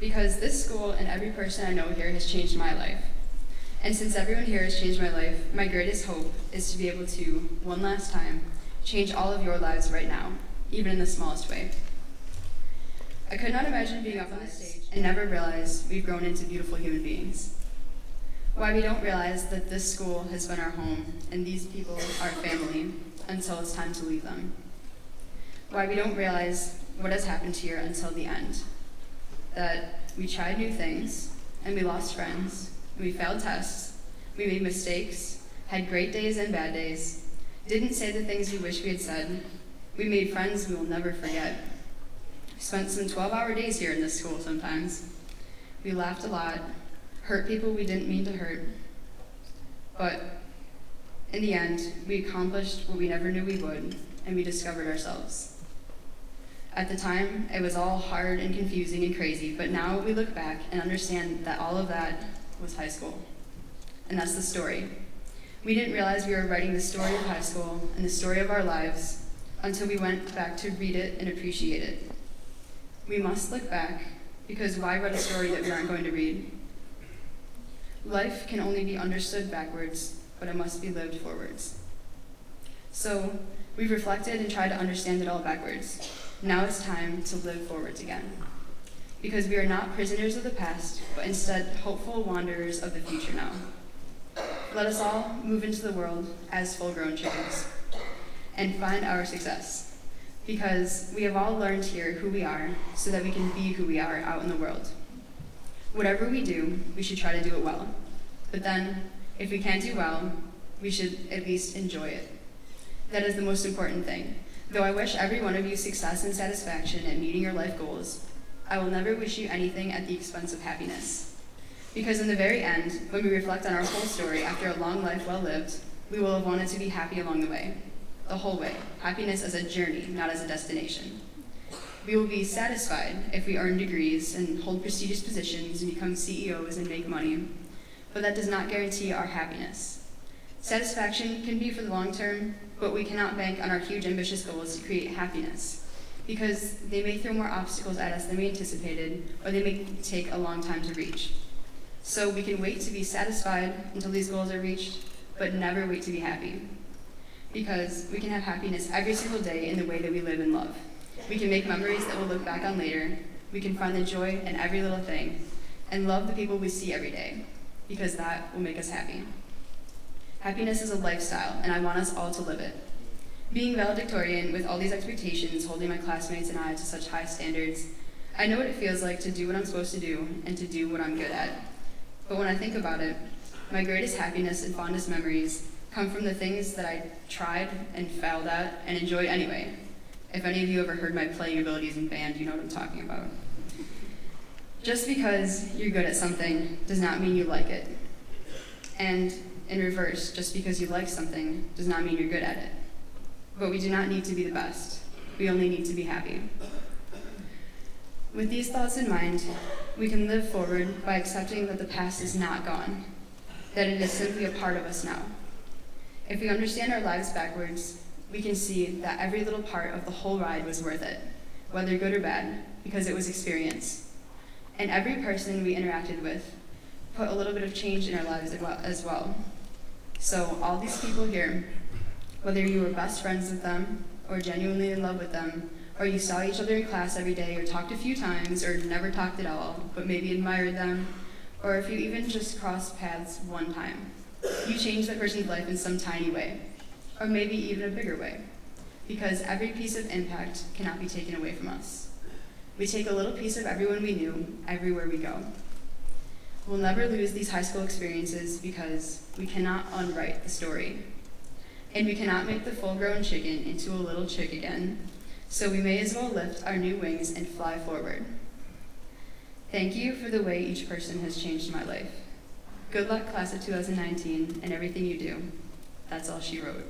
because this school and every person I know here has changed my life. And since everyone here has changed my life, my greatest hope is to be able to, one last time, change all of your lives right now, even in the smallest way. I could not imagine being up on the stage and never realize we've grown into beautiful human beings. Why we don't realize that this school has been our home and these people our family until it's time to leave them. Why we don't realize what has happened here until the end. That we tried new things and we lost friends, we failed tests, we made mistakes, had great days and bad days, didn't say the things we wish we had said, we made friends we will never forget. Spent some 12-hour days here in this school sometimes. We laughed a lot, hurt people we didn't mean to hurt, but in the end, we accomplished what we never knew we would, and we discovered ourselves. At the time, it was all hard and confusing and crazy, but now we look back and understand that all of that was high school. And that's the story. We didn't realize we were writing the story of high school and the story of our lives until we went back to read it and appreciate it. We must look back, because why write a story that we aren't going to read? Life can only be understood backwards, but it must be lived forwards. So, we've reflected and tried to understand it all backwards. Now it's time to live forwards again. Because we are not prisoners of the past, but instead hopeful wanderers of the future now. Let us all move into the world as full-grown chickens and find our success. Because we have all learned here who we are so that we can be who we are out in the world. Whatever we do, we should try to do it well. But then, if we can't do well, we should at least enjoy it. That is the most important thing. Though I wish every one of you success and satisfaction at meeting your life goals, I will never wish you anything at the expense of happiness. Because in the very end, when we reflect on our whole story after a long life well lived, we will have wanted to be happy along the way. The whole way. Happiness as a journey, not as a destination. We will be satisfied if we earn degrees and hold prestigious positions and become CEOs and make money, but that does not guarantee our happiness. Satisfaction can be for the long term, but we cannot bank on our huge ambitious goals to create happiness, because they may throw more obstacles at us than we anticipated, or they may take a long time to reach. So we can wait to be satisfied until these goals are reached, but never wait to be happy. Because we can have happiness every single day in the way that we live and love. We can make memories that we'll look back on later. We can find the joy in every little thing and love the people we see every day, because that will make us happy. Happiness is a lifestyle, and I want us all to live it. Being valedictorian with all these expectations, holding my classmates and I to such high standards, I know what it feels like to do what I'm supposed to do and to do what I'm good at. But when I think about it, my greatest happiness and fondest memories come from the things that I tried and failed at and enjoyed anyway. If any of you ever heard my playing abilities in band, you know what I'm talking about. Just because you're good at something does not mean you like it. And in reverse, just because you like something does not mean you're good at it. But we do not need to be the best. We only need to be happy. With these thoughts in mind, we can live forward by accepting that the past is not gone, that it is simply a part of us now. If we understand our lives backwards, we can see that every little part of the whole ride was worth it, whether good or bad, because it was experience. And every person we interacted with put a little bit of change in our lives as well. So all these people here, whether you were best friends with them, or genuinely in love with them, or you saw each other in class every day, or talked a few times, or never talked at all, but maybe admired them, or if you even just crossed paths one time, you changed that person's life in some tiny way, or maybe even a bigger way, because every piece of impact cannot be taken away from us. We take a little piece of everyone we knew everywhere we go. We'll never lose these high school experiences because we cannot unwrite the story. And we cannot make the full-grown chicken into a little chick again, so we may as well lift our new wings and fly forward. Thank you for the way each person has changed my life. Good luck, class of 2019, and everything you do. That's all she wrote.